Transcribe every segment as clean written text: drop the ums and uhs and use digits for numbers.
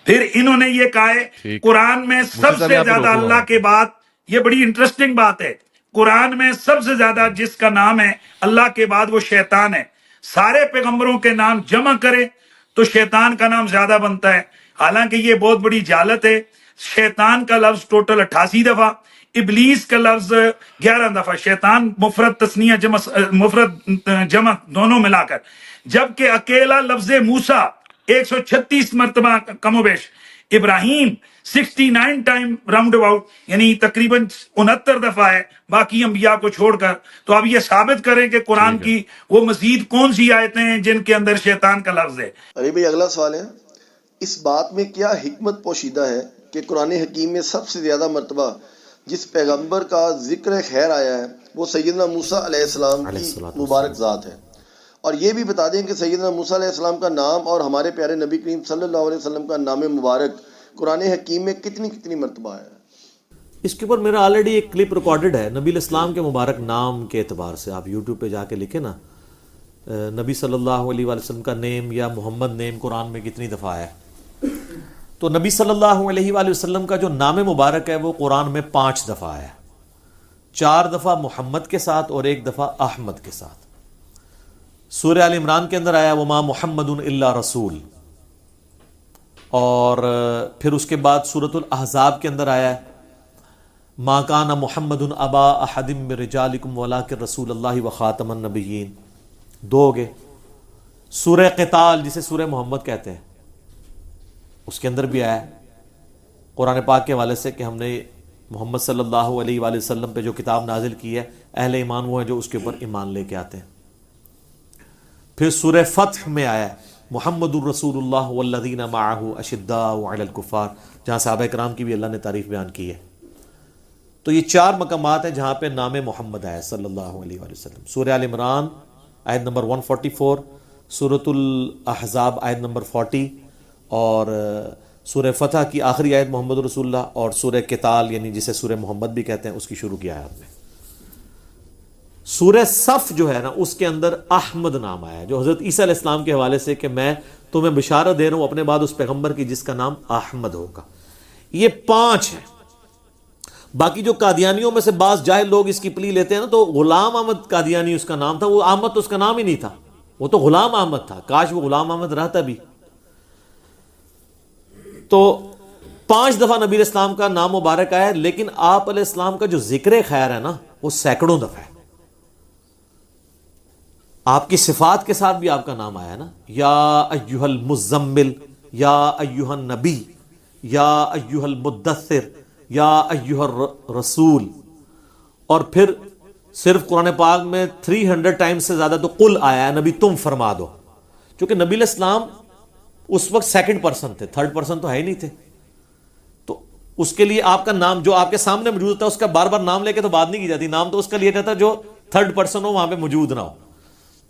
پھر انہوں نے یہ کہا ہے قرآن میں سب سے زیادہ اللہ کے بعد، یہ بڑی انٹرسٹنگ بات ہے، قرآن میں سب سے زیادہ جس کا نام ہے اللہ کے بعد وہ شیطان ہے۔ سارے پیغمبروں کے نام جمع کرے تو شیطان کا نام زیادہ بنتا ہے، حالانکہ یہ بہت بڑی جہالت ہے۔ شیطان کا لفظ ٹوٹل 88 دفعہ، ابلیس کا لفظ 11 دفعہ، شیطان مفرد تثنیہ جمع، مفرد جمع دونوں ملا کر، جبکہ اکیلا لفظ موسیٰ 136 مرتبہ کم و بیش، ابراہیم 69 ٹائم راؤنڈ اباؤٹ، یعنی تقریباً 69 دفعہ ہے باقی انبیاء کو چھوڑ کر۔ تو اب یہ ثابت کریں کہ قرآن کی وہ مزید کون سی آیتیں ہیں جن کے اندر شیطان کا لفظ ہے۔ علی بھائی اگلا سوال ہے، اس بات میں کیا حکمت پوشیدہ ہے کہ قرآن حکیم میں سب سے زیادہ مرتبہ جس پیغمبر کا ذکر خیر آیا ہے وہ سیدنا موسیٰ علیہ السلام کی مبارک ذات ہے؟ اور یہ بھی بتا دیں کہ سیدنا موسیٰ علیہ السلام کا نام اور ہمارے پیارے نبی کریم صلی اللہ علیہ وسلم کا نام مبارک قرآن حکیم میں کتنی مرتبہ ہے؟ اس کے اوپر میرا آلریڈی ایک کلپ ریکارڈڈ ہے نبی الاسلام کے مبارک نام کے اعتبار سے۔ آپ یوٹیوب پہ جا کے لکھیں نا نبی صلی اللہ علیہ وسلم کا نیم یا محمد نیم قرآن میں کتنی دفعہ ہے، تو نبی صلی اللہ علیہ وآلہ وسلم کا جو نام مبارک ہے وہ قرآن میں 5 دفعہ ہے، 4 دفعہ محمد کے ساتھ اور 1 دفعہ احمد کے ساتھ۔ سورہ آل عمران کے اندر آیا وما محمد الا رسول، اور پھر اس کے بعد سورۃ الاحزاب کے اندر آیا ما کان محمد ابا احد من رجالکم ولکن رسول اللہ وخاتم النبیین، 2 ہو گئے۔ سورہ قتال جسے سورہ محمد کہتے ہیں اس کے اندر بھی آیا قرآن پاک کے حوالے سے کہ ہم نے محمد صلی اللہ علیہ وآلہ وسلم پہ جو کتاب نازل کی ہے اہل ایمان وہ ہیں جو اس کے اوپر ایمان لے کے آتے ہیں۔ پھر سورہ فتح میں آیا محمد الرسول اللہ والذین معہ اشداء علی الکفار، جہاں صحابہ کرام کی بھی اللہ نے تعریف بیان کی ہے۔ تو یہ 4 مقامات ہیں جہاں پہ نام محمد آیا صلی اللہ علیہ وآلہ وسلم۔ سورہ آل عمران آیت نمبر 144، سورۃ الاحزاب آیت نمبر 40، اور سورہ فتح کی آخری آیت محمد رسول اللہ، اور سورہ قتال یعنی جسے سورہ محمد بھی کہتے ہیں اس کی شروع کی آیت میں۔ سورہ صف جو ہے نا اس کے اندر احمد نام آیا ہے، جو حضرت عیسیٰ علیہ السلام کے حوالے سے کہ میں تمہیں بشارت دے رہا ہوں اپنے بعد اس پیغمبر کی جس کا نام احمد ہوگا۔ یہ 5 ہیں۔ باقی جو قادیانیوں میں سے بعض جاہل لوگ اس کی پلی لیتے ہیں نا، تو غلام احمد قادیانی اس کا نام تھا، وہ احمد تو اس کا نام ہی نہیں تھا، وہ تو غلام احمد تھا، کاش وہ غلام احمد رہتا بھی۔ تو 5 دفعہ نبی علیہ السلام کا نام مبارک آیا، لیکن آپ علیہ السلام کا جو ذکر خیر ہے نا وہ سینکڑوں دفعہ ہے۔ آپ کی صفات کے ساتھ بھی آپ کا نام آیا نا، یا ایہا المزمل، یا ایہا النبی، یا ایہا المدثر، یا ایہا الرسول، اور پھر صرف قرآن پاک میں 300 ٹائمز سے زیادہ تو قل آیا ہے، نبی تم فرما دو، چونکہ نبی علیہ السلام اس وقت 2nd پرسن تھے، 3rd پرسن تو ہے ہی نہیں تھے، تو اس کے لیے آپ کا نام جو آپ کے سامنے موجود تھا اس کا بار بار نام لے کے تو بات نہیں کی جاتی، نام تو اس کا لیا جاتا جو 3rd پرسن ہو وہاں پہ موجود نہ ہو۔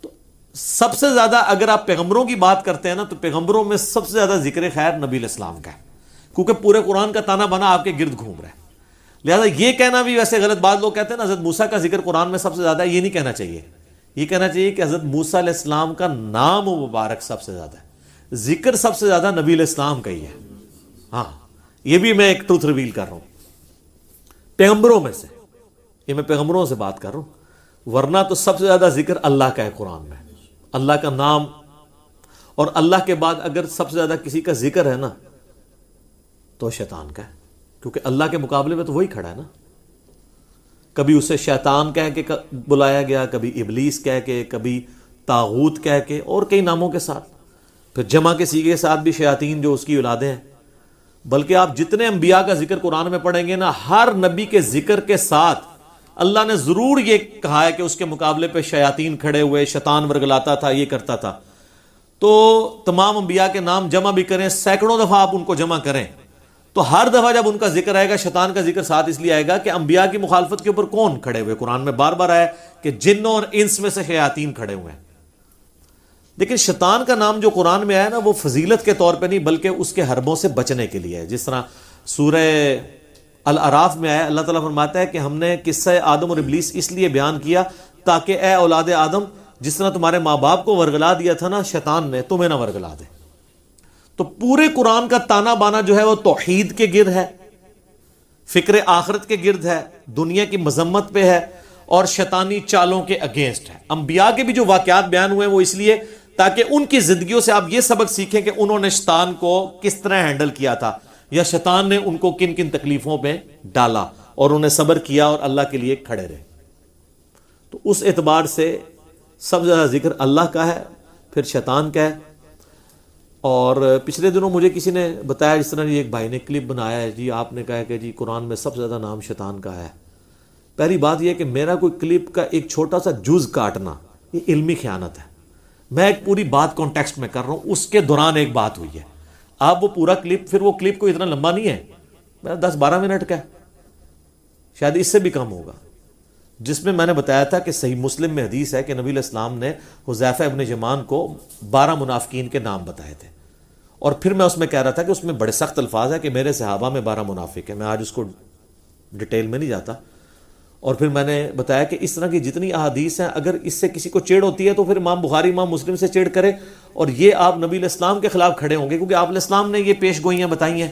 تو سب سے زیادہ اگر آپ پیغمبروں کی بات کرتے ہیں نا تو پیغمبروں میں سب سے زیادہ ذکر خیر نبی علیہ السلام کا ہے، کیونکہ پورے قرآن کا تانا بانا آپ کے گرد گھوم رہا ہے۔ لہذا یہ کہنا بھی ویسے غلط، بعض لوگ کہتے ہیں نا حضرت موسیٰ کا ذکر قرآن میں سب سے زیادہ ہے، یہ نہیں کہنا چاہیے، یہ کہنا چاہیے کہ حضرت موسیٰ علیہ السلام کا نام مبارک سب سے زیادہ ہے، ذکر سب سے زیادہ نبی علیہ السلام کا ہی ہے۔ ہاں یہ بھی میں ایک ٹروتھ ریویل کر رہا ہوں پیغمبروں میں سے، یہ میں پیغمبروں سے بات کر رہا ہوں، ورنہ تو سب سے زیادہ ذکر اللہ کا ہے قرآن میں، اللہ کا نام، اور اللہ کے بعد اگر سب سے زیادہ کسی کا ذکر ہے نا تو شیطان کا ہے، کیونکہ اللہ کے مقابلے میں تو وہی کھڑا ہے نا۔ کبھی اسے شیطان کہہ کے بلایا گیا، کبھی ابلیس کہہ کے، کبھی طاغوت کہہ کے، اور کئی ناموں کے ساتھ، پھر جمع کے سیغے کے ساتھ بھی شیاطین جو اس کی اولادیں ہیں۔ بلکہ آپ جتنے انبیاء کا ذکر قرآن میں پڑھیں گے نا، ہر نبی کے ذکر کے ساتھ اللہ نے ضرور یہ کہا ہے کہ اس کے مقابلے پہ شیاطین کھڑے ہوئے، شیطان ورگلاتا تھا، یہ کرتا تھا۔ تو تمام انبیاء کے نام جمع بھی کریں، سینکڑوں دفعہ آپ ان کو جمع کریں، تو ہر دفعہ جب ان کا ذکر آئے گا شیطان کا ذکر ساتھ اس لیے آئے گا کہ انبیاء کی مخالفت کے اوپر کون کھڑے ہوئے؟ قرآن میں بار بار آیا کہ جنوں اور انس میں سے شیاطین کھڑے ہوئے ہیں۔ لیکن شیطان کا نام جو قرآن میں آیا نا وہ فضیلت کے طور پہ نہیں بلکہ اس کے حربوں سے بچنے کے لیے ہے۔ جس طرح سورہ الاعراف میں آیا، اللہ تعالیٰ فرماتا ہے کہ ہم نے قصہ آدم اور ابلیس اس لیے بیان کیا تاکہ اے اولاد آدم، جس طرح تمہارے ماں باپ کو ورگلا دیا تھا نا شیطان نے، تمہیں نہ ورگلا دے۔ تو پورے قرآن کا تانا بانا جو ہے وہ توحید کے گرد ہے، فکر آخرت کے گرد ہے، دنیا کی مذمت پہ ہے اور شیطانی چالوں کے اگینسٹ ہے۔ انبیاء کے بھی جو واقعات بیان ہوئے ہیں وہ اس لیے تاکہ ان کی زندگیوں سے آپ یہ سبق سیکھیں کہ انہوں نے شیطان کو کس طرح ہینڈل کیا تھا، یا شیطان نے ان کو کن کن تکلیفوں پہ ڈالا اور انہیں صبر کیا اور اللہ کے لیے کھڑے رہے۔ تو اس اعتبار سے سب سے زیادہ ذکر اللہ کا ہے، پھر شیطان کا ہے۔ اور پچھلے دنوں مجھے کسی نے بتایا، جس طرح ایک بھائی نے کلپ بنایا ہے، جی آپ نے کہا کہ جی قرآن میں سب سے زیادہ نام شیطان کا ہے۔ پہلی بات یہ ہے کہ میرا کوئی کلپ کا ایک چھوٹا سا جز کاٹنا یہ علمی خیانت ہے۔ میں ایک پوری بات کانٹیکسٹ میں کر رہا ہوں، اس کے دوران ایک بات ہوئی ہے، آپ وہ پورا کلپ، پھر وہ کلپ کوئی اتنا لمبا نہیں ہے، میرا 10-12 منٹ کا ہے، شاید اس سے بھی کم ہوگا، جس میں نے بتایا تھا کہ صحیح مسلم میں حدیث ہے کہ نبی علیہ السلام نے حذیفہ ابن یمان کو 12 منافقین کے نام بتائے تھے، اور پھر میں اس میں کہہ رہا تھا کہ اس میں بڑے سخت الفاظ ہے کہ میرے صحابہ میں 12 منافق ہیں، میں آج اس کو ڈیٹیل میں نہیں جاتا۔ اور پھر میں نے بتایا کہ اس طرح کی جتنی احادیث ہیں، اگر اس سے کسی کو چیڑ ہوتی ہے تو پھر امام بخاری امام مسلم سے چیڑ کرے، اور یہ آپ نبی علیہ السلام کے خلاف کھڑے ہوں گے، کیونکہ آپ علیہ السلام نے یہ پیش گوئیاں بتائی ہیں۔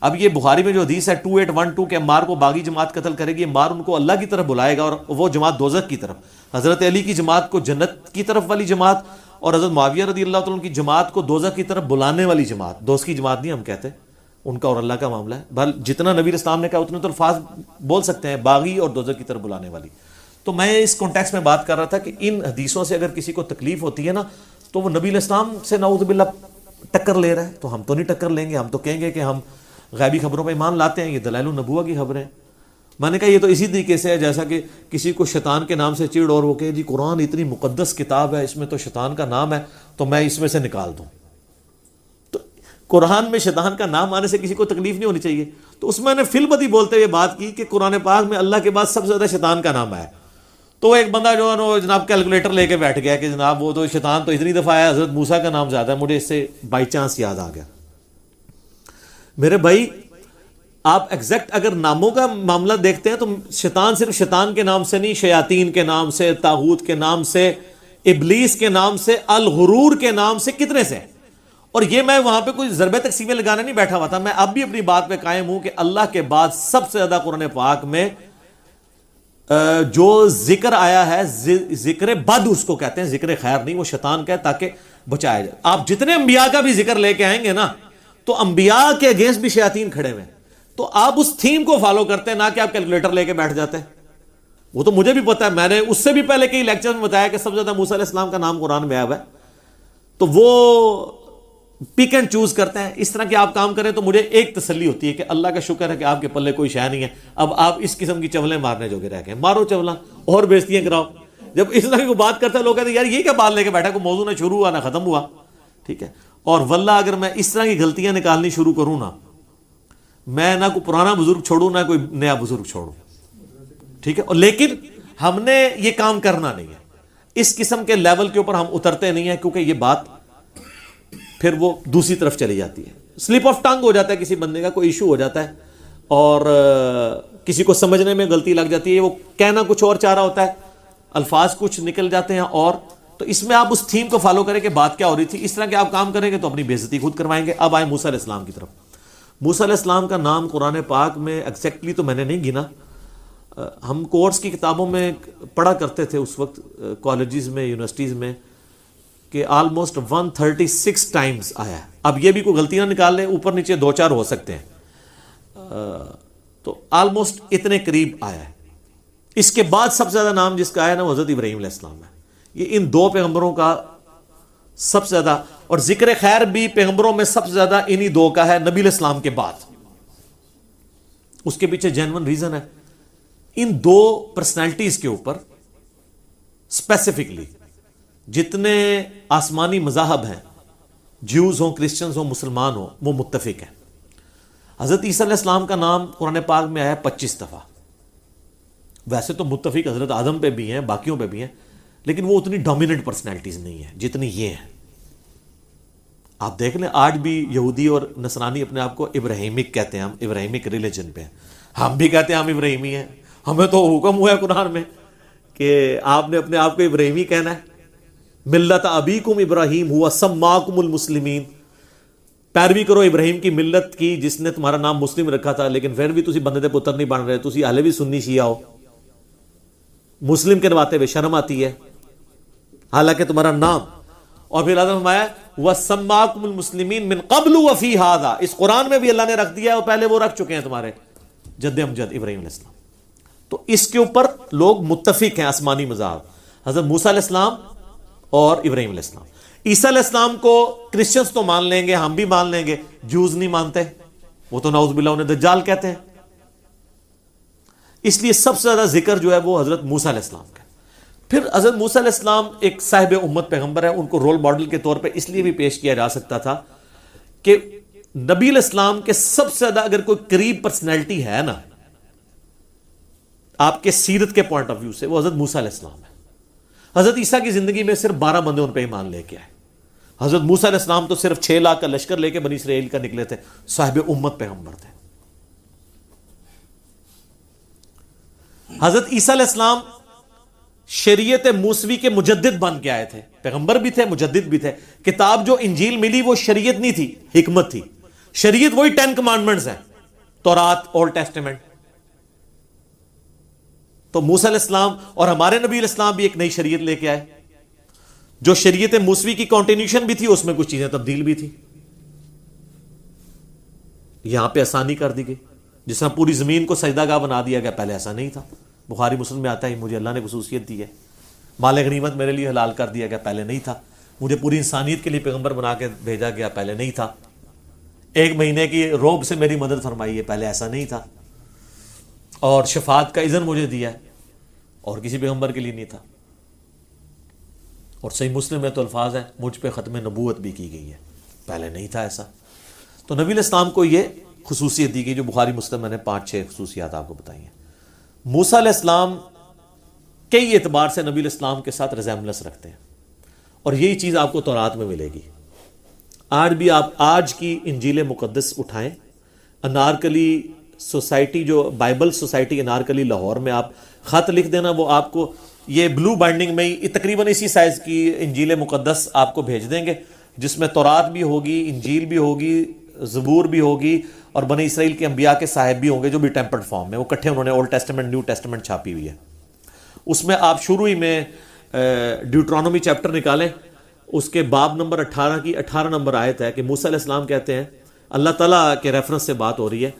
اب یہ بخاری میں جو حدیث ہے 2812 کہ عمار کو باغی جماعت قتل کرے گی، عمار ان کو اللہ کی طرف بلائے گا اور وہ جماعت دوزخ کی طرف، حضرت علی کی جماعت کو جنت کی طرف والی جماعت، اور حضرت معاویہ رضی اللہ تعالیٰ عنہ کی جماعت کو دوزخ کی طرف بلانے والی جماعت، دوست کی جماعت نہیں ہم کہتے، ان کا اور اللہ کا معاملہ ہے۔ بہرحال جتنا نبی اسلام نے کہا اتنے تو الفاظ بول سکتے ہیں، باغی اور دوزخ کی طرف بلانے والی۔ تو میں اس کانٹیکس میں بات کر رہا تھا کہ ان حدیثوں سے اگر کسی کو تکلیف ہوتی ہے نا، تو وہ نبی علیہ السلام سے نعوذ باللہ ٹکر لے رہا ہے، تو ہم تو نہیں ٹکر لیں گے، ہم تو کہیں گے کہ ہم غیبی خبروں پہ ایمان لاتے ہیں، یہ دلائل النبوہ کی خبریں۔ میں نے کہا یہ تو اسی طریقے سے ہے جیسا کہ کسی کو شیطان کے نام سے چڑ اور وہ کہ جی قرآن اتنی مقدس کتاب ہے، اس میں تو شیطان کا نام ہے، تو میں اس میں سے نکال دوں۔ تو قرآن میں شیطان کا نام آنے سے کسی کو تکلیف نہیں ہونی چاہیے۔ تو اس میں نے فی البدی بولتے ہوئے بات کی کہ قرآن پاک میں اللہ کے بعد سب سے زیادہ شیطان کا نام آیا۔ تو ایک بندہ جو ہے نا جناب کیلکولیٹر لے کے بیٹھ گیا کہ جناب وہ تو شیطان تو اتنی دفعہ آیا، حضرت موسیٰ کا نام زیادہ ہے۔ مجھے اس سے بائی چانس یاد آ گیا، میرے بھائی آپ ایگزیکٹ اگر ناموں کا معاملہ دیکھتے ہیں تو شیطان صرف شیطان کے نام سے نہیں، شیاطین کے نام سے، طاغوت کے نام سے، ابلیس کے نام سے، الغرور کے نام سے، کتنے سے۔ اور یہ میں وہاں پہ کوئی ضرب تقسیمیں لگانے نہیں بیٹھا ہوا تھا، میں اب بھی اپنی بات پہ قائم ہوں کہ اللہ کے بعد سب سے زیادہ قرآن پاک میں جو ذکر آیا ہے، ذکر بد اس کو کہتے ہیں، ذکر خیر نہیں، وہ شیطان کا ہے تاکہ بچایا جائے۔ آپ جتنے انبیاء کا بھی ذکر لے کے آئیں گے نا، تو انبیاء کے اگینسٹ بھی شیاطین کھڑے ہوئے ہیں، تو آپ اس تھیم کو فالو کرتے ہیں، نہ کہ آپ کیلکولیٹر لے کے بیٹھ جاتے ہیں۔ وہ تو مجھے بھی پتا ہے، میں نے اس سے بھی پہلے کئی لیکچر میں بتایا کہ سب سے زیادہ موسیٰ علیہ السلام کا نام قرآن میں آیا ہوا ہے، تو وہ پک اینڈ چوز کرتے ہیں۔ اس طرح کے آپ کام کریں تو مجھے ایک تسلی ہوتی ہے کہ اللہ کا شکر ہے کہ آپ کے پلے کوئی شے نہیں ہے، اب آپ اس قسم کی چولیں مارنے جوگے رہ گئے، مارو چولاں اور بیزتیاں کراؤ۔ جب اس طرح کی بات کرتے ہیں لوگ کہتے ہیں یار یہ کیا بات لے کے بیٹھا، کوئی موضوع نہ شروع ہوا نہ ختم ہوا، ٹھیک ہے۔ اور واللہ اگر میں اس طرح کی غلطیاں نکالنی شروع کروں نا، میں نہ کوئی پرانا بزرگ چھوڑوں نہ کوئی نیا بزرگ چھوڑوں، ٹھیک ہے۔ اور لیکن ہم نے یہ کام کرنا نہیں ہے، اس قسم کے لیول کے اوپر ہم اترتے نہیں ہیں، کیونکہ یہ بات پھر وہ دوسری طرف چلی جاتی ہے، سلپ آف ٹنگ ہو جاتا ہے، کسی بندے کا کوئی ایشو ہو جاتا ہے اور کسی کو سمجھنے میں غلطی لگ جاتی ہے، وہ کہنا کچھ اور چاہ رہا ہوتا ہے، الفاظ کچھ نکل جاتے ہیں، اور تو اس میں آپ اس تھیم کو فالو کریں کہ بات کیا ہو رہی تھی۔ اس طرح کے آپ کام کریں گے تو اپنی بے عزتی خود کروائیں گے۔ اب آئے موسیٰ علیہ السلام کی طرف۔ موسیٰ علیہ السلام کا نام قرآن پاک میں ایگزیکٹلی تو میں نے نہیں گنا، ہم کورس کی کتابوں میں پڑھا کرتے تھے اس وقت کالجز میں، یونیورسٹیز میں، کہ آلموسٹ 136 ٹائمز آیا ہے۔ اب یہ بھی کوئی غلطی نہ نکال لے، اوپر نیچے 2-4 ہو سکتے ہیں، تو آلموسٹ اتنے قریب آیا ہے۔ اس کے بعد سب سے زیادہ نام جس کا آیا نا وہ حضرت ابراہیم علیہ السلام ہے۔ یہ ان دو پیغمبروں کا سب سے زیادہ، اور ذکر خیر بھی پیغمبروں میں سب سے زیادہ انہی دو کا ہے نبی علیہ السلام کے بعد۔ اس کے پیچھے جینون ریزن ہے، ان دو پرسنالٹیز کے اوپر اسپیسیفکلی جتنے آسمانی مذاہب ہیں، جیوز ہوں، کرسچنز ہوں، مسلمان ہوں، وہ متفق ہیں۔ حضرت عیسیٰ علیہ السلام کا نام قرآن پاک میں آیا 25 دفعہ۔ ویسے تو متفق حضرت آدم پہ بھی ہیں، باقیوں پہ بھی ہیں، لیکن وہ اتنی ڈومیننٹ پرسنالٹیز نہیں ہیں جتنی یہ ہیں۔ آپ دیکھ لیں آج بھی یہودی اور نصرانی اپنے آپ کو ابراہیمک کہتے ہیں، ہم ابراہیمک ریلیجن پہ ہیں، ہم بھی کہتے ہیں ہم ابراہیمی ہیں۔ ہمیں تو حکم ہوا ہے قرآن میں کہ آپ نے اپنے آپ کو ابراہیمی کہنا ہے، ملت ابیکم ابراہیم ہوا سماکم المسلمین۔ پیروی کرو ابراہیم کی ملت کی جس نے تمہارا نام مسلم رکھا تھا، لیکن پھر بھی تسی بندے دے پتر نہیں بن رہے، تسی ہالے بھی سنی شیعہ ہو، مسلم کہلواتے ہوئے شرم آتی ہے حالانکہ تمہارا نام. اور پھر اللہ نے فرمایا وَسَمَّاكُمُ الْمُسْلِمِينَ مِنْ قَبْلُ وَفِي هَذَا، اس قرآن میں بھی اللہ نے رکھ دیا ہے، اور پہلے وہ رکھ چکے ہیں تمہارے جد امجد ابراہیم علیہ السلام. تو اس کے اوپر لوگ متفق ہیں آسمانی مذاہب، حضرت موسیٰ علیہ السلام اور ابراہیم علیہ السلام. عیسیٰ علیہ السلام کو کرسچنز تو مان لیں گے، ہم بھی مان لیں گے، جوز نہیں مانتے، وہ تو نعوذ باللہ انہیں دجال کہتے ہیں. اس لیے سب سے زیادہ ذکر جو ہے وہ حضرت موسیٰ علیہ السلام کا. پھر حضرت موسیٰ علیہ السلام ایک صاحب امت پیغمبر ہے، ان کو رول ماڈل کے طور پہ اس لیے بھی پیش کیا جا سکتا تھا کہ نبی علیہ السلام کے سب سے زیادہ اگر کوئی قریب پرسنالٹی ہے نا آپ کے سیرت کے پوائنٹ آف ویو سے، وہ حضرت موسیٰ علیہ السلام ہے. حضرت عیسیٰ کی زندگی میں صرف 12 بندے ان پہ ایمان لے کے آئے. حضرت موسیٰ علیہ السلام تو صرف 6 لاکھ کا لشکر لے کے بنی اسرائیل کا نکلے تھے، صاحب امت پیغمبر تھے. حضرت عیسیٰ علیہ السلام شریعت موسوی کے مجدد بن کے آئے تھے، پیغمبر بھی تھے، مجدد بھی تھے. کتاب جو انجیل ملی وہ شریعت نہیں تھی، حکمت تھی. شریعت وہی 10 کمانڈمنٹس ہیں، تورات، اولڈ ٹیسٹیمنٹ. تو موسیٰ علیہ السلام اور ہمارے نبی علیہ السلام بھی ایک نئی شریعت لے کے آئے، جو شریعت موسوی کی کنٹینیوشن بھی تھی، اس میں کچھ چیزیں تبدیل بھی تھی. یہاں پہ آسانی کر دی گئی، جس طرح پوری زمین کو سجدہ گاہ بنا دیا گیا، پہلے ایسا نہیں تھا. بخاری مسلم میں آتا ہے مجھے اللہ نے خصوصیت دی ہے، مال غنیمت میرے لیے حلال کر دیا گیا، پہلے نہیں تھا. مجھے پوری انسانیت کے لیے پیغمبر بنا کے بھیجا گیا، پہلے نہیں تھا. 1 مہینے کی روب سے میری مدد فرمائی ہے، پہلے ایسا نہیں تھا. اور شفاعت کا اذن مجھے دیا ہے، اور کسی پیغمبر کے لیے نہیں تھا. اور صحیح مسلم میں تو الفاظ ہیں مجھ پہ ختم نبوت بھی کی گئی ہے، پہلے نہیں تھا ایسا. تو نبی علیہ السلام کو یہ خصوصیت دی گئی جو بخاری مسلم میں نے 5-6 خصوصیات آپ کو بتائی ہیں. موسیٰ علیہ السلام کئی اعتبار سے نبی علیہ السلام کے ساتھ ریزیمبلنس رکھتے ہیں، اور یہی چیز آپ کو تورات میں ملے گی. آج بھی آپ آج کی انجیل مقدس اٹھائیں، انارکلی سوسائٹی جو بائبل سوسائٹی انارکلی لاہور میں آپ خط لکھ دینا، وہ آپ کو یہ بلو بائنڈنگ میں تقریباً اسی سائز کی انجیل مقدس آپ کو بھیج دیں گے، جس میں تورات بھی ہوگی، انجیل بھی ہوگی، زبور بھی ہوگی، اور بنی اسرائیل کے انبیاء کے صاحب بھی ہوں گے جو بھی ٹیمپرڈ فارم میں، وہ کٹھے انہوں نے اولڈ ٹیسٹمنٹ نیو ٹیسٹمنٹ چھاپی ہوئی ہے. اس میں آپ شروع ہی میں ڈیوٹرانومی چیپٹر نکالیں، اس کے باب نمبر 18 کی 18 نمبر آیت ہے کہ موسیٰ علیہ السلام کہتے ہیں، اللہ تعالیٰ کے ریفرنس سے بات ہو رہی ہے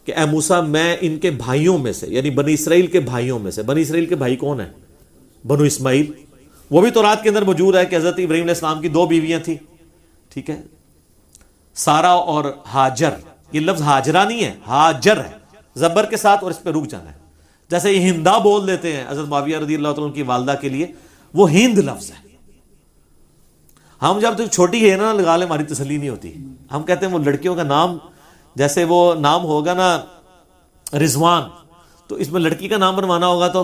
کہ اے موسیٰ میں ان کے بھائیوں میں سے، یعنی بنی اسرائیل کے بھائیوں میں سے، بنی اسرائیل کے بھائی کون ہیں؟ بنو اسماعیل. وہ بھی تورات کے اندر موجود ہے کہ حضرت ابراہیم علیہ السلام کی 2 بیویاں تھیں، ٹھیک ہے، سارا اور ہاجر. یہ لفظ ہاجرہ نہیں ہے، ہاجر ہے زبر کے ساتھ، اور اس پہ رک جانا ہے. جیسے یہ ہندا بول دیتے ہیں حضرت معاویہ رضی اللہ تعالیٰ عنہ کی والدہ کے لیے، وہ ہند لفظ ہے. ہم جب تک چھوٹی ہے نا لگا لیں، ہماری تسلی نہیں ہوتی. ہم کہتے ہیں وہ لڑکیوں کا نام، جیسے وہ نام ہوگا نا رضوان، تو اس میں لڑکی کا نام بنوانا ہوگا تو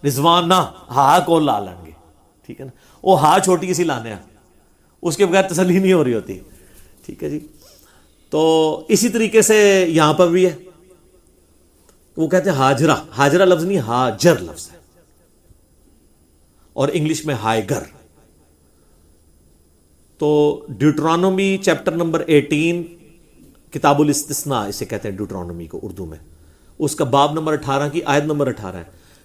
رضوان نہ ہا کو لا لیں گے، ٹھیک ہے نا. وہ ہا چھوٹی سی لانے ہیں، اس کے بغیر تسلی نہیں ہو رہی ہوتی، ٹھیک ہے جی. تو اسی طریقے سے یہاں پر بھی ہے، وہ کہتے ہیں ہاجرہ. ہاجرہ لفظ نہیں، ہاجر لفظ ہے، اور انگلش میں ہائیگر. تو ڈیوٹرانومی چیپٹر نمبر 18 کتاب الاستثناء اسے کہتے ہیں ڈیوٹرانومی کو اردو میں، اس کا باب نمبر 18 کی آیت نمبر 18 ہے،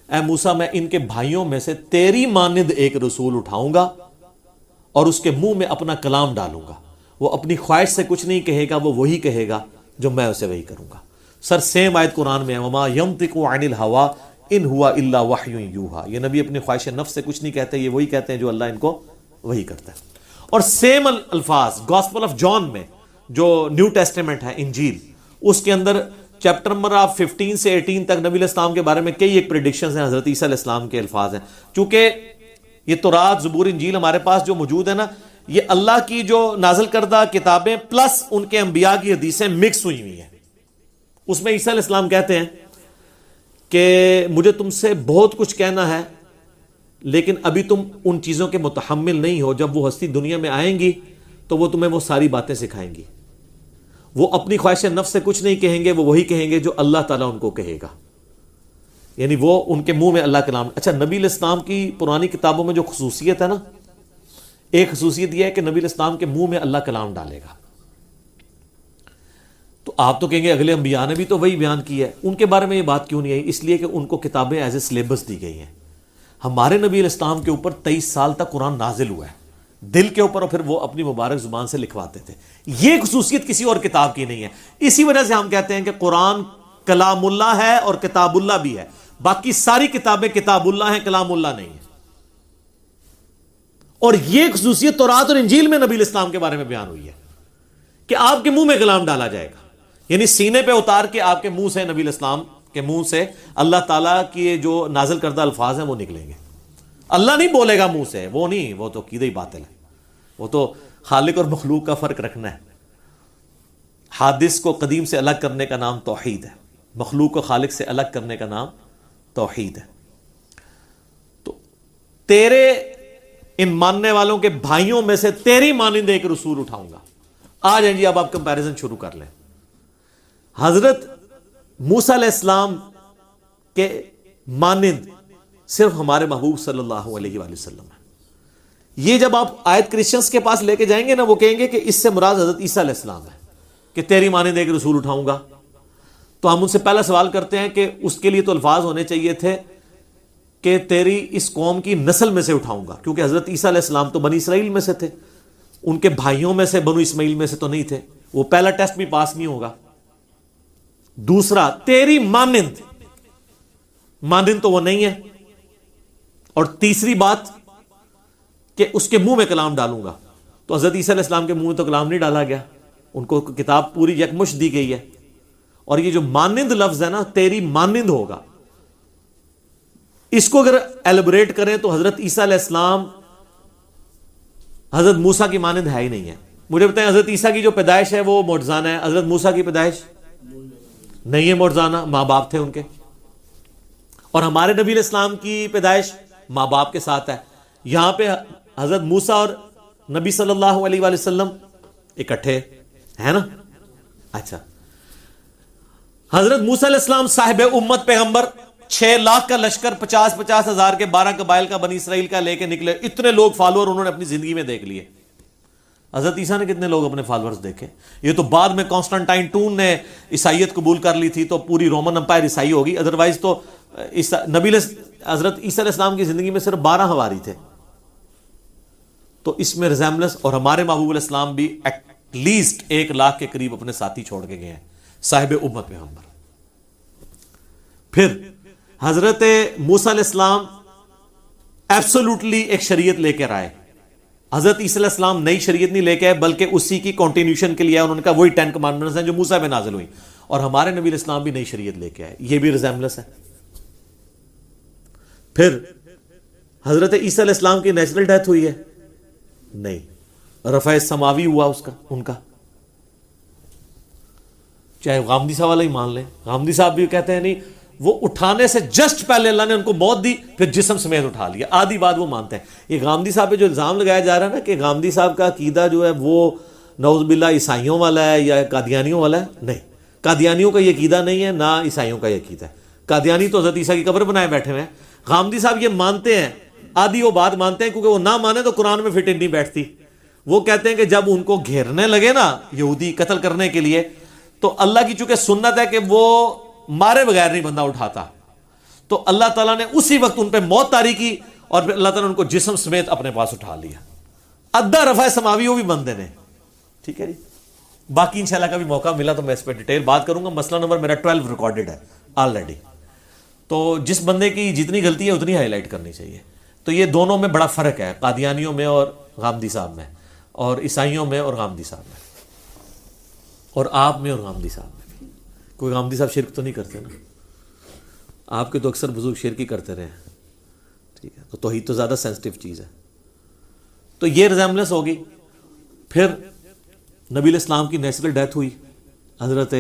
اے موسیٰ میں ان کے بھائیوں میں سے تیری مانند ایک رسول اٹھاؤں گا اور اس کے منہ میں اپنا کلام ڈالوں گا، وہ اپنی خواہش سے کچھ نہیں کہے گا، وہ وہی کہے گا جو میں اسے وہی کروں گا. سر سیم آیت قرآن میں ہے، وما ینطق عن الہوا ان ہوا الا وحی یوحی. یہ نبی اپنی خواہش نفس سے کچھ نہیں کہتے، یہ وہی کہتے ہیں جو اللہ ان کو وہی کرتا ہے. اور سیم الفاظ گاسپل آف جان میں جو نیو ٹیسٹیمنٹ ہے انجیل، اس کے اندر چیپٹر نمبر 15 سے 18 تک نبی علیہ السلام کے بارے میں کئی ایک پریڈکشنز ہیں، حضرت عیسیٰ علیہ السلام کے الفاظ ہیں. چونکہ یہ تورات، زبور، انجیل ہمارے پاس جو موجود ہے نا، یہ اللہ کی جو نازل کردہ کتابیں پلس ان کے انبیاء کی حدیثیں مکس ہوئی ہوئی ہیں. اس میں عیسیٰ علیہ السلام کہتے ہیں کہ مجھے تم سے بہت کچھ کہنا ہے، لیکن ابھی تم ان چیزوں کے متحمل نہیں ہو. جب وہ ہستی دنیا میں آئیں گی تو وہ تمہیں وہ ساری باتیں سکھائیں گی. وہ اپنی خواہش نفس سے کچھ نہیں کہیں گے، وہ وہی کہیں گے جو اللہ تعالیٰ ان کو کہے گا. یعنی وہ ان کے منہ میں اللہ کا نام. اچھا، نبی علیہ السلام کی پرانی کتابوں میں جو خصوصیت ہے نا، ایک خصوصیت یہ ہے کہ نبی علیہ السلام کے منہ میں اللہ کلام ڈالے گا. تو آپ تو کہیں گے اگلے انبیاء نے بھی تو وہی بیان کیا ہے، ان کے بارے میں یہ بات کیوں نہیں آئی؟ اس لیے کہ ان کو کتابیں ایز اے سلیبس دی گئی ہیں. ہمارے نبی علیہ السلام کے اوپر 23 سال تک قرآن نازل ہوا ہے دل کے اوپر، اور پھر وہ اپنی مبارک زبان سے لکھواتے تھے. یہ خصوصیت کسی اور کتاب کی نہیں ہے. اسی وجہ سے ہم کہتے ہیں کہ قرآن کلام اللہ ہے اور کتاب اللہ بھی ہے. باقی ساری کتابیں کتاب اللہ ہیں، کلام اللہ نہیں ہے. اور یہ خصوصیت تورات اور انجیل میں نبی علیہ السلام کے بارے میں بیان ہوئی ہے کہ آپ کے منہ میں کلام ڈالا جائے گا، یعنی سینے پہ اتار کے آپ کے منہ سے، نبی علیہ السلام کے منہ سے اللہ تعالیٰ کی جو نازل کردہ الفاظ ہیں وہ نکلیں گے. اللہ نہیں بولے گا منہ سے، وہ نہیں، وہ تو عقیدہ ہی باطل ہے. وہ تو خالق اور مخلوق کا فرق رکھنا ہے. حادث کو قدیم سے الگ کرنے کا نام توحید ہے، مخلوق کو خالق سے الگ کرنے کا نام توحید ہے. تو تیرے ان ماننے والوں کے بھائیوں میں سے تیری مانند ایک رسول اٹھاؤں گا. آ جائیں جی، اب آپ کمپیریزن شروع کر لیں. حضرت موسیٰ علیہ السلام کے مانند صرف ہمارے محبوب صلی اللہ علیہ وآلہ وسلم ہے. یہ جب آپ آیت کرسچنس کے پاس لے کے جائیں گے نا، وہ کہیں گے کہ اس سے مراد حضرت عیسیٰ علیہ السلام ہے کہ تیری مانند ایک رسول اٹھاؤں گا. تو ہم ان سے پہلا سوال کرتے ہیں کہ اس کے لیے تو الفاظ ہونے چاہیے تھے کہ تیری اس قوم کی نسل میں سے اٹھاؤں گا، کیونکہ حضرت عیسیٰ علیہ السلام تو بنی اسرائیل میں سے تھے، ان کے بھائیوں میں سے بنو اسماعیل میں سے تو نہیں تھے. وہ پہلا ٹیسٹ بھی پاس نہیں ہوگا. دوسرا، تیری مانند، مانند تو وہ نہیں ہے. اور تیسری بات کہ اس کے منہ میں کلام ڈالوں گا. تو حضرت عیسیٰ علیہ السلام کے منہ میں تو کلام نہیں ڈالا گیا، ان کو کتاب پوری یکمشت دی گئی ہے. اور یہ جو مانند لفظ ہے نا، تیری مانند ہوگا، اس کو اگر ایلیبریٹ کریں تو حضرت عیسیٰ علیہ السلام حضرت موسیٰ کی مانند ہے ہی نہیں ہے. مجھے بتائیں، حضرت عیسیٰ کی جو پیدائش ہے وہ معجزانہ ہے، حضرت موسیٰ کی پیدائش نہیں ہے معجزانہ، ماں باپ تھے ان کے. اور ہمارے نبی علیہ السلام کی پیدائش ماں باپ کے ساتھ ہے. یہاں پہ حضرت موسیٰ اور نبی صلی اللہ علیہ وآلہ وسلم اکٹھے ہے نا. اچھا، حضرت موسیٰ علیہ السلام صاحب امت پیغمبر، 6 لاکھ کا لشکر 50 ہزار کے 12 قبائل کا بنی اسرائیل کا لے کے نکلے. اتنے لوگ فالوور انہوں نے اپنی زندگی میں دیکھ لیے. حضرت عیسیٰ نے کتنے لوگ اپنے فالورز دیکھے؟ یہ تو بعد میں کانسٹنٹائن ٹون نے عیسائیت قبول کر لی تھی تو پوری رومن امپائر عیسائی ہوگی. ادروائز تو حضرت عیسیٰ علیہ السلام کی زندگی میں صرف 12 حواری تھے. تو اس میں ریزیمبلنس، اور ہمارے محبوب علیہ السلام بھی ایٹ لیسٹ 1 لاکھ کے قریب اپنے ساتھی چھوڑ کے گئے ہیں، صاحب امت پیغمبر. پھر حضرت موسیٰ علیہ السلام ایبسولوٹلی ایک شریعت لے کر آئے. حضرت عیسیٰ علیہ السلام نئی شریعت نہیں لے کے آئے بلکہ اسی کی کنٹینیوشن کے لیے انہوں نے کہا وہی 10 کمانڈمنٹس ہیں جو موسیٰ پہ نازل ہوئی. اور ہمارے نبی علیہ السلام بھی نئی شریعت لے کے آئے. یہ بھی ریزیمبلنس ہے. پھر حضرت عیسیٰ علیہ السلام کی نیچرل ڈیتھ ہوئی ہے؟ نہیں، رفع سماوی ہوا اس کا، ان کا. چاہے غامدی صاحب والا ہی مان لیں، غامدی صاحب بھی کہتے ہیں نہیں، وہ اٹھانے سے جسٹ پہلے اللہ نے ان کو موت دی، پھر جسم سمیت اٹھا لیا. آدھی بات وہ مانتے ہیں. یہ غامدی صاحب پہ جو الزام لگایا جا رہا ہے نا کہ غامدی صاحب کا عقیدہ جو ہے وہ نعوذ باللہ عیسائیوں والا ہے یا قادیانیوں والا ہے، نہیں، قادیانیوں کا یہ عقیدہ نہیں ہے، نہ عیسائیوں کا یہ عقیدہ ہے. قادیانی تو حضرت عیسیٰ کی قبر بنائے بیٹھے ہوئے ہیں. غامدی صاحب یہ مانتے ہیں، آدھی وہ بات مانتے ہیں کیونکہ وہ نہ مانے تو قرآن میں فٹ نہیں بیٹھتی. وہ کہتے ہیں کہ جب ان کو گھیرنے لگے نا یہودی قتل کرنے کے لیے، تو اللہ کی چونکہ سنت ہے کہ وہ مارے بغیر نہیں بندہ اٹھاتا، تو اللہ تعالیٰ نے اسی وقت ان پہ موت طاری کی اور پھر اللہ تعالیٰ نے ان کو جسم سمیت اپنے پاس اٹھا لیا. ادھا رفع سماوی وہ بھی بندے نے. ٹھیک ہے جی، باقی انشاءاللہ کبھی موقع ملا تو میں اس پہ ڈیٹیل بات کروں گا. مسئلہ نمبر میرا 12 ریکارڈڈ ہے آلریڈی. تو جس بندے کی جتنی غلطی ہے اتنی ہائی لائٹ کرنی چاہیے. تو یہ دونوں میں بڑا فرق ہے، قادیانیوں میں اور غامدی صاحب میں، اور عیسائیوں میں اور غامدی صاحب میں، اور آپ میں اور غامدی صاحب میں بھی. کوئی غامدی صاحب شرک تو نہیں کرتے نا؟ آپ کے تو اکثر بزرگ شرک ہی کرتے رہے ہیں. ٹھیک ہے، تو توحید تو زیادہ سینسٹیو چیز ہے. تو یہ ریزیمبلنس ہوگی. پھر نبی علیہ السلام کی نیچرل ڈیتھ ہوئی، حضرت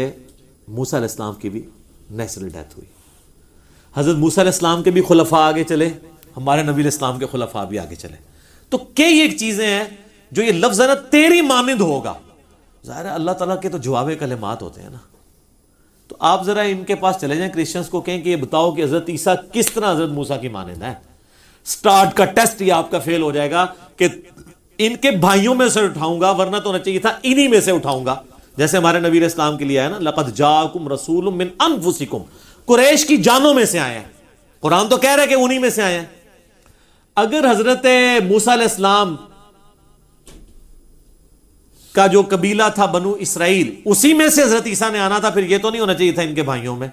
موسیٰ علیہ السلام کی بھی نیچرل ڈیتھ ہوئی. حضرت موسیٰ علیہ السلام کے بھی خلفاء آگے چلے، ہمارے نبی علیہ السلام کے خلفاء بھی آگے چلے. تو کئی ایک چیزیں ہیں جو یہ لفظ ہے نا تیری مانند ہوگا، ظاہر ہے اللہ تعالیٰ کے تو جواب کلمات ہوتے ہیں نا. تو آپ ذرا ان کے پاس چلے جائیں، کرسچنس کو کہیں کہ یہ بتاؤ کہ حضرت عیسیٰ کس طرح حضرت موسیٰ کی مانند ہے. سٹارٹ کا ٹیسٹ یہ آپ کا فیل ہو جائے گا کہ ان کے بھائیوں میں سے اٹھاؤں گا، ورنہ تو ہونا چاہیے تھا انہی میں سے اٹھاؤں گا. جیسے ہمارے نبی علیہ السلام کے لیے ہے نا لقد جاءکم رسول من انفسکم، قریش کی جانوں میں سے آئے ہیں. قرآن تو کہہ رہا ہے کہ انہی میں سے آئے ہیں. اگر حضرت موسیٰ علیہ السلام کا جو قبیلہ تھا بنو اسرائیل اسی میں سے حضرت عیسیٰ نے آنا تھا، پھر یہ تو نہیں ہونا چاہیے تھا ان کے بھائیوں میں.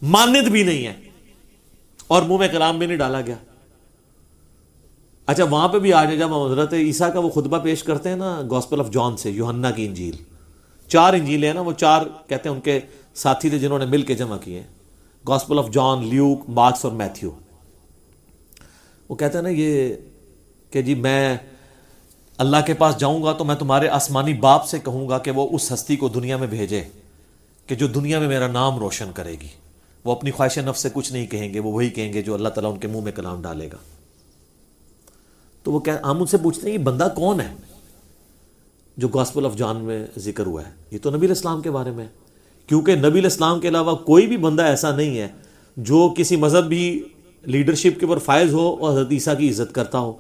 مانند بھی نہیں ہے اور منہ میں کلام بھی نہیں ڈالا گیا. اچھا وہاں پہ بھی آ جائے، جب حضرت عیسیٰ کا وہ خطبہ پیش کرتے ہیں نا گاسپل آف جان سے، یوحنا کی انجیل، 4 انجیلیں ہیں نا، وہ 4 کہتے ہیں ان کے ساتھی تھے جنہوں نے مل کے جمع کیے ہیں، gospel of John, Luke, Marks اور میتھیو. وہ کہتے ہیں نا یہ کہ جی میں اللہ کے پاس جاؤں گا تو میں تمہارے آسمانی باپ سے کہوں گا کہ وہ اس ہستی کو دنیا میں بھیجے کہ جو دنیا میں میرا نام روشن کرے گی. وہ اپنی خواہش نفس سے کچھ نہیں کہیں گے، وہ وہی کہیں گے جو اللہ تعالیٰ ان کے منہ میں کلام ڈالے گا. تو وہ ہم ان سے پوچھتے ہیں یہ بندہ کون ہے جو گاسپل آف جان میں ذکر ہوا ہے؟ یہ تو نبی علیہ السلام کے بارے میں ہے، کیونکہ نبی علیہ السلام کے علاوہ کوئی بھی بندہ ایسا نہیں ہے جو کسی مذہبی لیڈرشپ کے اوپر فائز ہو اور حضرت عیسیٰ کی عزت کرتا ہو.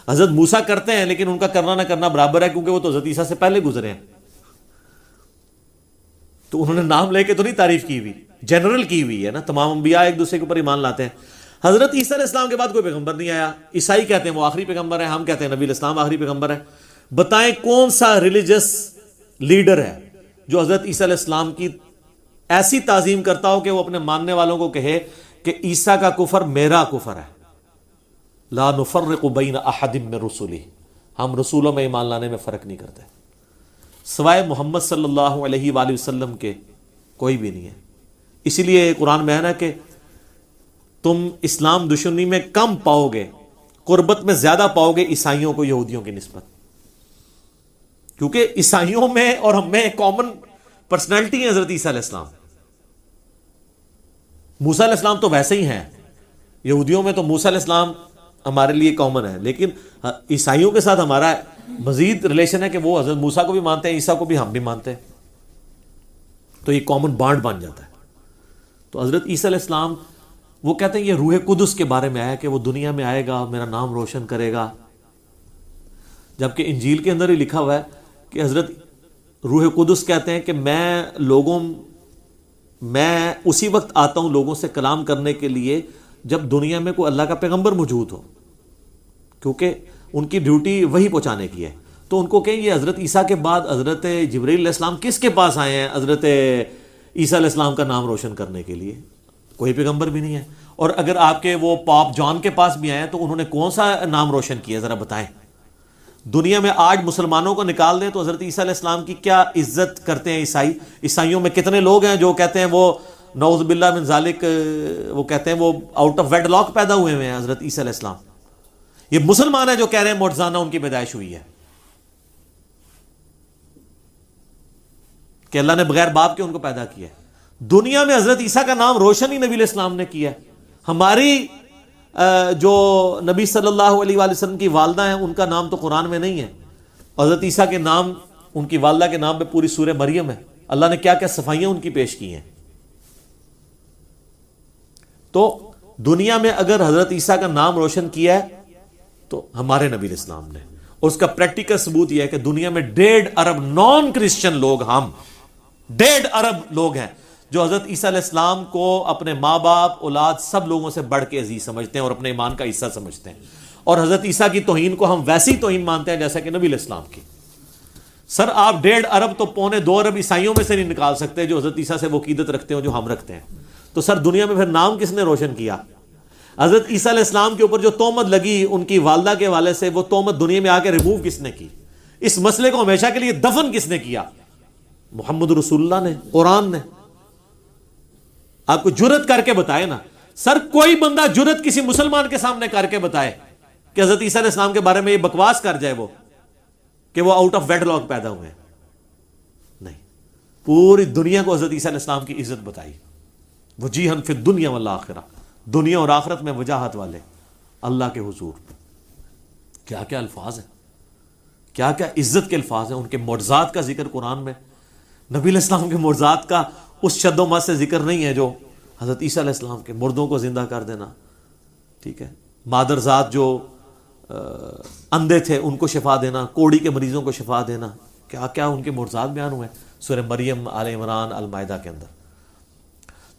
حضرت موسیٰ کرتے ہیں لیکن ان کا کرنا نہ کرنا برابر ہے، کیونکہ وہ تو حضرت عیسیٰ سے پہلے گزرے ہیں. تو انہوں نے نام لے کے تو نہیں تعریف کی ہوئی، جنرل کی ہوئی ہے نا. تمام انبیاء ایک دوسرے کے اوپر ایمان لاتے ہیں. حضرت عیسیٰ علیہ السلام کے بعد کوئی پیغمبر نہیں آیا. عیسائی کہتے ہیں وہ آخری پیغمبر ہے، ہم کہتے ہیں نبی علیہ السلام آخری پیغمبر ہے. بتائیں کون سا ریلیجس لیڈر ہے جو حضرت عیسیٰ علیہ السلام کی ایسی تعظیم کرتا ہو کہ وہ اپنے ماننے والوں کو کہے کہ عیسیٰ کا کفر میرا کفر ہے، لا نفرق بین احد من رسلی، ہم رسولوں میں ایمان لانے میں فرق نہیں کرتے. سوائے محمد صلی اللہ علیہ وآلہ وسلم کے کوئی بھی نہیں ہے. اسی لیے قرآن میں ہے نا کہ تم اسلام دشمنی میں کم پاؤ گے، قربت میں زیادہ پاؤ گے عیسائیوں کو یہودیوں کی نسبت، کیونکہ عیسائیوں میں اور ہم میں کامن پرسنالٹی ہے حضرت عیسیٰ علیہ السلام. موسیٰ علیہ السلام تو ویسے ہی ہیں، یہودیوں میں تو موسیٰ علیہ السلام ہمارے لیے کامن ہے، لیکن عیسائیوں کے ساتھ ہمارا مزید ریلیشن ہے کہ وہ حضرت موسیٰ کو بھی مانتے ہیں، عیسیٰ کو بھی ہم بھی مانتے ہیں، تو یہ کامن بانڈ بن جاتا ہے. تو حضرت عیسیٰ علیہ السلام وہ کہتے ہیں یہ روح قدس کے بارے میں آیا کہ وہ دنیا میں آئے گا، میرا نام روشن کرے گا، جبکہ انجیل کے اندر ہی لکھا ہوا ہے کہ حضرت روح قدس کہتے ہیں کہ میں اسی وقت آتا ہوں لوگوں سے کلام کرنے کے لیے جب دنیا میں کوئی اللہ کا پیغمبر موجود ہو، کیونکہ ان کی ڈیوٹی وہی پہنچانے کی ہے. تو ان کو کہیں یہ حضرت عیسیٰ کے بعد حضرت جبرائیل علیہ السلام کس کے پاس آئے ہیں حضرت عیسیٰ علیہ السلام کا نام روشن کرنے کے لیے؟ کوئی پیغمبر بھی نہیں ہے. اور اگر آپ کے وہ پاپ جان کے پاس بھی آئے ہیں تو انہوں نے کون سا نام روشن کیا ذرا بتائیں. دنیا میں آج مسلمانوں کو نکال دیں تو حضرت عیسیٰ علیہ السلام کی کیا عزت کرتے ہیں عیسائیوں میں کتنے لوگ ہیں جو کہتے ہیں وہ نعوذ باللہ من ذالک، وہ کہتے ہیں وہ آؤٹ آف ویڈ لاک پیدا ہوئے ہیں حضرت عیسیٰ علیہ السلام. یہ مسلمان ہیں جو کہہ رہے ہیں معجزانہ ان کی پیدائش ہوئی ہے، کہ اللہ نے بغیر باپ کے ان کو پیدا کیا ہے. دنیا میں حضرت عیسیٰ کا نام روشن ہی نبی علیہ السلام نے کیا ہے. ہماری جو نبی صلی اللہ علیہ وآلہ وسلم کی والدہ ہیں ان کا نام تو قرآن میں نہیں ہے. حضرت عیسیٰ کے نام ان کی والدہ کے نام پہ پوری سورہ مریم ہے. اللہ نے کیا کیا صفائیاں ان کی پیش کی ہیں. تو دنیا میں اگر حضرت عیسیٰ کا نام روشن کیا ہے تو ہمارے نبی علیہ السلام نے. اور اس کا پریکٹیکل ثبوت یہ ہے کہ دنیا میں 1.5 ارب نان کرسچن لوگ، ہم 1.5 ارب لوگ ہیں جو حضرت عیسیٰ علیہ السلام کو اپنے ماں باپ، اولاد، سب لوگوں سے بڑھ کے عزیز سمجھتے ہیں اور اپنے ایمان کا حصہ سمجھتے ہیں. اور حضرت عیسیٰ کی توہین کو ہم ویسی توہین مانتے ہیں جیسا کہ نبی علیہ السلام کی. سر آپ 1.5 ارب تو 1.25 ارب عیسائیوں میں سے نہیں نکال سکتے جو حضرت عیسیٰ سے وہ عقیدت رکھتے ہیں جو ہم رکھتے ہیں. تو سر دنیا میں پھر نام کس نے روشن کیا؟ حضرت عیسیٰ علیہ السلام کے اوپر جو تہمت لگی ان کی والدہ کے حوالے سے، وہ تہمت دنیا میں آ کے ریموو کس نے کی؟ اس مسئلے کو ہمیشہ کے لیے دفن کس نے کیا؟ محمد رسول اللہ نے، قرآن نے. آپ کو جرت کر کے بتائے نا سر، کوئی بندہ جرت کسی مسلمان کے سامنے کر کے بتائے کہ حضرت عیسیٰ علیہ السلام کے بارے میں یہ بکواس کر جائے وہ کہ وہ آؤٹ آف ویڈ لاک پیدا ہوئے ہیں؟ نہیں. پوری دنیا کو حضرت عیسیٰ علیہ السلام کی عزت بتائی. وجیہن فی الدنیا والآخرہ، دنیا اور آخرت میں وجاہت والے اللہ کے حضور. کیا کیا الفاظ ہیں، کیا کیا عزت کے الفاظ ہیں. ان کے معجزات کا ذکر قرآن میں، نبی علیہ السلام کے معجزات کا اس شد و مد سے ذکر نہیں ہے جو حضرت عیسیٰ علیہ السلام کے. مردوں کو زندہ کر دینا، ٹھیک ہے، مادرزاد جو اندھے تھے ان کو شفا دینا، کوڑی کے مریضوں کو شفا دینا، کیا کیا ان کے معجزات بیان ہوئے ہیں سورہ مریم، آل عمران، المائدہ کے اندر.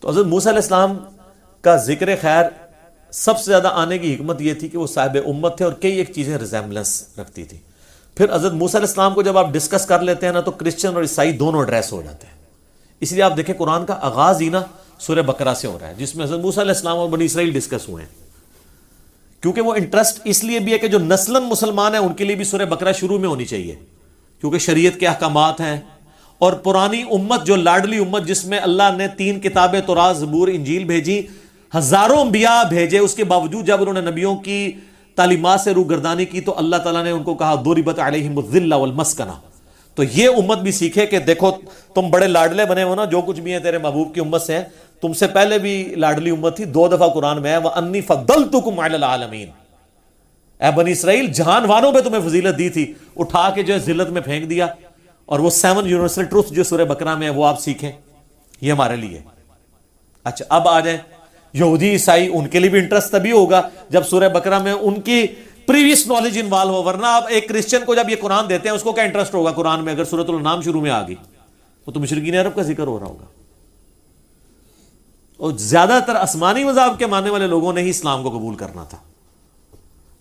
تو حضرت موسیٰ علیہ السلام کا ذکر خیر سب سے زیادہ آنے کی حکمت یہ تھی کہ وہ صاحب امت تھے اور کئی ایک چیزیں ریزیمبلنس رکھتی تھی. پھر حضرت موسیٰ علیہ السلام کو جب آپ ڈسکس کر لیتے ہیں نا تو کرسچن اور عیسائی دونوں ایڈریس ہو جاتے ہیں. اس لیے آپ دیکھیں قرآن کا آغاز ہی نا سورہ بقرہ سے ہو رہا ہے جس میں حضرت موسیٰ علیہ السلام اور بنی اسرائیل ڈسکس ہوئے ہیں. کیونکہ وہ انٹرسٹ اس لیے بھی ہے کہ جو نسلاً مسلمان ہیں ان کے لیے بھی سورہ بقرہ شروع میں ہونی چاہیے، کیونکہ شریعت کے احکامات ہیں. اور پرانی امت جو لاڈلی امت جس میں اللہ نے 3 کتابیں تورات، زبور، انجیل بھیجی، ہزاروں انبیاء بھیجے، اس کے باوجود جب انہوں نے نبیوں کی تعلیمات سے روگردانی کی تو اللہ تعالیٰ نے ان کو کہا ضربت علیہم الذلہ والمسکنہ. تو یہ امت بھی سیکھے کہ دیکھو تم بڑے لاڈلے بنے ہو نا، جو کچھ بھی ہیں تیرے محبوب کی امت سے ہیں، تم سے پہلے بھی لاڈلی امت تھی. 2 دفعہ قرآن میں ہے وَأَنِّي فَضَّلْتُكُمْ عَلَى الْعَالَمِينَ، اے بنی اسرائیل جہان والوں پہ تمہیں فضیلت دی تھی. اٹھا کے جو ہے ذلت میں پھینک دیا. اور وہ 7 یونیورسل ٹروتھ جو سورہ بقرہ میں ہے وہ آپ سیکھیں، یہ ہمارے لیے. اچھا اب آ جائیں یہودی عیسائی، ان کے لیے بھی انٹرسٹ تبھی ہوگا جب سورہ بقرہ میں ان کی پریویس نالج انوالو ہو. ورنہ آپ ایک کرسچن کو جب یہ قرآن دیتے ہیں اس کو کیا انٹرسٹ ہوگا قرآن میں اگر سورۃ الانعام شروع میں آ گئی؟ وہ تو مشرکین عرب کا ذکر ہو رہا ہوگا. اور زیادہ تر آسمانی مذاہب کے ماننے والے لوگوں نے ہی اسلام کو قبول کرنا تھا.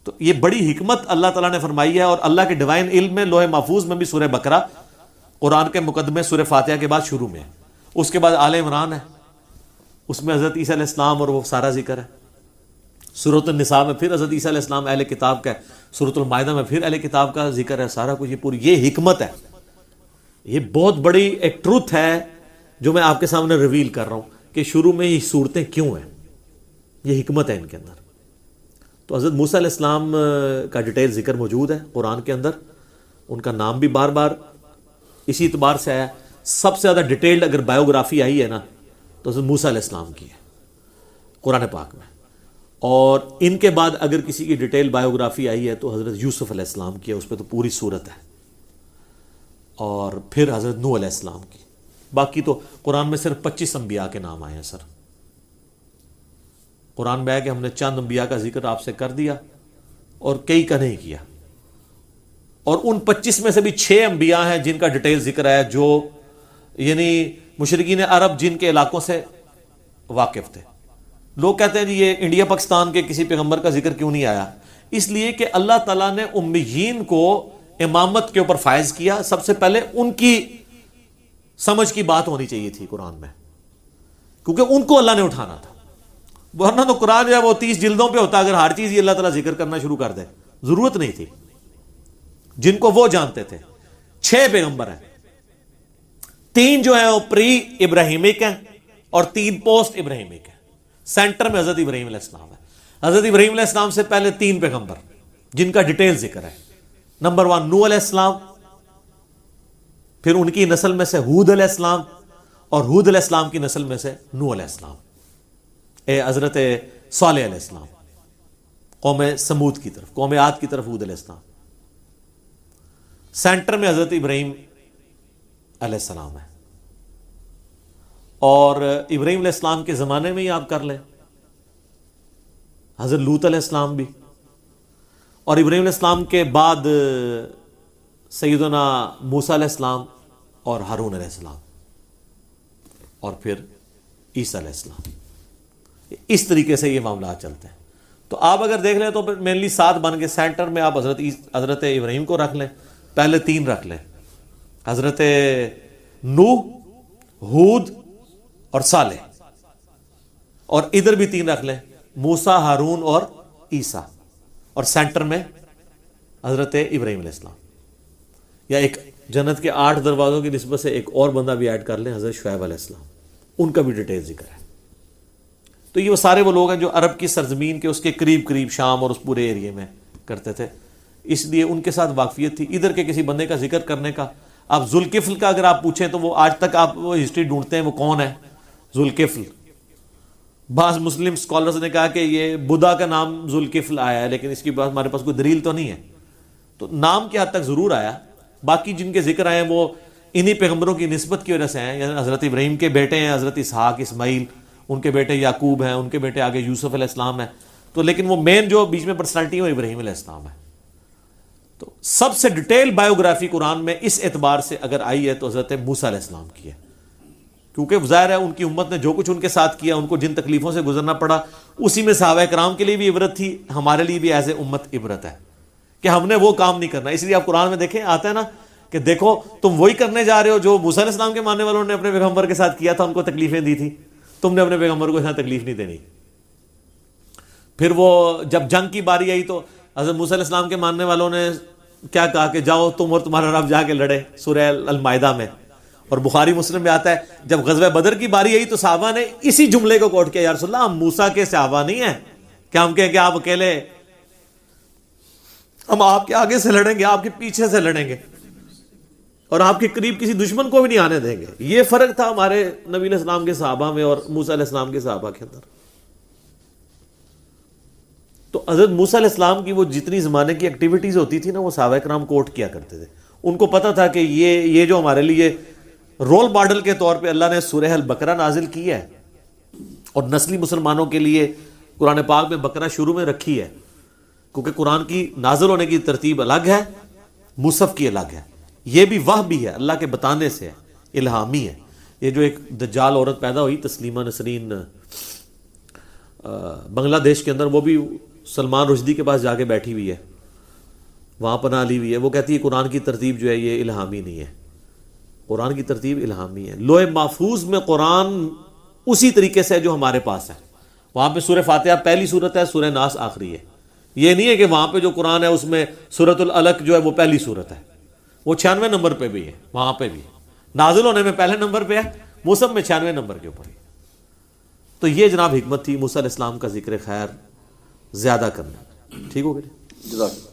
تو یہ بڑی حکمت اللہ تعالیٰ نے فرمائی ہے. اور اللہ کے ڈیوائن علم میں لوح محفوظ میں بھی سورہ بقرہ قرآن کے مقدمے سورہ فاتحہ کے بعد شروع میں ہے. اس کے بعد آل عمران ہے، اس میں حضرت عیسیٰ علیہ السلام اور وہ سارا ذکر ہے. سورۃ النساء میں پھر حضرت عیسیٰ علیہ السلام اہل کتاب کا ہے. سورۃ المائدہ میں پھر اہل کتاب کا ذکر ہے. سارا کچھ یہ پوری یہ حکمت ہے. یہ بہت بڑی ایک ٹروتھ ہے جو میں آپ کے سامنے ریویل کر رہا ہوں کہ شروع میں یہ صورتیں کیوں ہیں. یہ حکمت ہے ان کے اندر. تو حضرت موسیٰ علیہ السلام کا ڈیٹیل ذکر موجود ہے قرآن کے اندر. ان کا نام بھی بار بار اسی اعتبار سے آیا. سب سے زیادہ ڈیٹیلڈ اگر بایوگرافی آئی ہے نا تو حضرت موسیٰ علیہ السلام کی ہے قرآن پاک میں. اور ان کے بعد اگر کسی کی ڈیٹیل بایوگرافی آئی ہے تو حضرت یوسف علیہ السلام کی ہے، اس پہ تو پوری صورت ہے. اور پھر حضرت نوح علیہ السلام کی. باقی تو قرآن میں صرف 25 انبیاء کے نام آئے ہیں. سر قرآن میں ہے کہ ہم نے چند انبیاء کا ذکر آپ سے کر دیا اور کئی کا نہیں کیا. اور ان 25 میں سے بھی 6 انبیاء ہیں جن کا ڈیٹیل ذکر ہے، جو یعنی مشرکین عرب جن کے علاقوں سے واقف تھے. لوگ کہتے ہیں جی یہ انڈیا پاکستان کے کسی پیغمبر کا ذکر کیوں نہیں آیا؟ اس لیے کہ اللہ تعالیٰ نے امیین کو امامت کے اوپر فائز کیا. سب سے پہلے ان کی سمجھ کی بات ہونی چاہیے تھی قرآن میں، کیونکہ ان کو اللہ نے اٹھانا تھا. ورنہ تو قرآن جو ہے وہ 30 جلدوں پہ ہوتا اگر ہر چیز یہ اللہ تعالیٰ ذکر کرنا شروع کر دے. ضرورت نہیں تھی. جن کو وہ جانتے تھے 6 پیغمبر ہیں. 3 جو ہیں وہ پری ابراہیمک ہیں اور 3 پوسٹ ابراہیمک ہیں. سینٹر میں حضرت ابراہیم علیہ السلام ہے. حضرت ابراہیم علیہ السلام سے پہلے 3 پیغمبر جن کا ڈیٹیل ذکر ہے. نمبر 1 نوح علیہ السلام، پھر ان کی نسل میں سے ہود علیہ السلام، اور ہود علیہ السلام کی نسل میں سے نوح علیہ السلام، حضرت صالح علیہ السلام قوم سمود کی طرف، قوم عاد کی طرف ہود علیہ السلام. سینٹر میں حضرت ابراہیم علیہ السلام ہے. اور ابراہیم علیہ السلام کے زمانے میں ہی آپ کر لیں حضرت لوط علیہ السلام بھی. اور ابراہیم علیہ السلام کے بعد سیدنا موسیٰ علیہ السلام اور ہارون علیہ السلام، اور پھر عیسیٰ علیہ السلام. اس طریقے سے یہ معاملات چلتے ہیں. تو آپ اگر دیکھ لیں تو مینلی 7 بن کے سینٹر میں آپ حضرت ابراہیم کو رکھ لیں. پہلے 3 رکھ لیں، حضرت نوح، ہود اور صالح. اور ادھر بھی 3 رکھ لیں، موسیٰ، ہارون اور عیسیٰ. اور سینٹر میں حضرت ابراہیم علیہ السلام. یا ایک جنت کے 8 دروازوں کی نسبت سے ایک اور بندہ بھی ایڈ کر لیں، حضرت شعیب علیہ السلام. ان کا بھی ڈیٹیل ذکر ہے. تو یہ وہ سارے وہ لوگ ہیں جو عرب کی سرزمین کے اس کے قریب قریب شام اور اس پورے ایریے میں کرتے تھے. اس لیے ان کے ساتھ واقفیت تھی. ادھر کے کسی بندے کا ذکر کرنے کا، آپ ذوالکفل کا اگر آپ پوچھیں تو وہ آج تک آپ وہ ہسٹری ڈھونڈتے ہیں وہ کون ہے ذوالکفل. بعض مسلم اسکالرز نے کہا کہ یہ بدھا کا نام ذوالکفل آیا ہے، لیکن اس کی بات ہمارے پاس کوئی دلیل تو نہیں ہے. تو نام کی حد تک ضرور آیا. باقی جن کے ذکر آئے ہیں وہ انہی پیغمبروں کی نسبت کی وجہ سے ہیں. یعنی حضرت ابراہیم کے بیٹے ہیں حضرت اسحاق، اسماعیل، ان کے بیٹے یعقوب ہیں، ان کے بیٹے آگے یوسف علیہ السلام ہیں. تو لیکن وہ مین جو بیچ میں پرسنالٹی ہے وہ ابراہیم علیہ السلام ہے. تو سب سے ڈیٹیل بایوگرافی قرآن میں اس اعتبار سے اگر آئی ہے تو حضرت موسیٰ علیہ السلام کی ہے، کیونکہ ظاہر ہے ان کی امت نے جو کچھ ان کے ساتھ کیا، ان کو جن تکلیفوں سے گزرنا پڑا، اسی میں صحابہ کرام کے لیے بھی عبرت تھی، ہمارے لیے بھی ایز اے امت عبرت ہے کہ ہم نے وہ کام نہیں کرنا۔ اس لیے آپ قرآن میں دیکھیں آتا ہے نا کہ دیکھو تم وہی کرنے جا رہے ہو جو موسیٰ علیہ السلام کے ماننے والوں نے اپنے پیغمبر کے ساتھ کیا تھا، ان کو تکلیفیں دی تھی، تم نے اپنے پیغمبر کو اتنا تکلیف نہیں دینی۔ پھر وہ جب جنگ کی باری آئی تو حضرت موسیٰ علیہ السلام کے ماننے والوں نے کیا کہا کہ جاؤ تم اور تمہارا رب جا کے لڑے، سورہ المائدہ میں۔ اور بخاری مسلم میں آتا ہے جب غزوہ بدر کی باری آئی تو صحابہ نے اسی جملے کو کوٹ کیا، یا رسول اللہ ہم موسیٰ کے صحابہ نہیں ہیں کہ ہم کہیں کہ آپ اکیلے، ہم آپ کے آگے سے لڑیں گے، آپ کے پیچھے سے لڑیں گے، اور آپ کے قریب کسی دشمن کو بھی نہیں آنے دیں گے۔ یہ فرق تھا ہمارے نبی علیہ السلام کے صحابہ میں اور موسیٰ علیہ السلام کے صحابہ کے اندر۔ تو حضرت موسیٰ علیہ السلام کی وہ جتنی زمانے کی ایکٹیویٹیز ہوتی تھی نا، وہ صحابہ کرام کوٹ کیا کرتے تھے۔ ان کو پتہ تھا کہ یہ جو ہمارے لیے رول ماڈل کے طور پہ اللہ نے سورہ البقرہ نازل کی ہے، اور نسلی مسلمانوں کے لیے قرآن پاک میں بقرہ شروع میں رکھی ہے، کیونکہ قرآن کی نازل ہونے کی ترتیب الگ ہے، مصحف کی الگ ہے۔ یہ بھی وہ بھی ہے، اللہ کے بتانے سے ہے، الہامی ہے۔ یہ جو ایک دجال عورت پیدا ہوئی تسلیمہ نسرین بنگلہ دیش کے اندر، وہ بھی سلمان رشدی کے پاس جا کے بیٹھی ہوئی ہے، وہاں پناہ لی ہوئی ہے۔ وہ کہتی ہے قرآن کی ترتیب جو ہے یہ الہامی نہیں ہے، قرآن کی ترتیب الہامی ہے۔ لوح محفوظ میں قرآن اسی طریقے سے جو ہمارے پاس ہے، وہاں پہ سورہ فاتحہ پہلی صورت ہے، سورہ ناس آخری ہے۔ یہ نہیں ہے کہ وہاں پہ جو قرآن ہے اس میں سورۃ العلق جو ہے وہ پہلی صورت ہے، وہ 96 نمبر پہ بھی ہے، وہاں پہ بھی نازل ہونے میں پہلے نمبر پہ ہے، مصحف میں 96 نمبر کے اوپر ہے۔ تو یہ جناب حکمت تھی موسیٰ علیہ السلام کا ذکر خیر زیادہ کرنا۔ ٹھیک ہو گیا؟ جزاک اللہ۔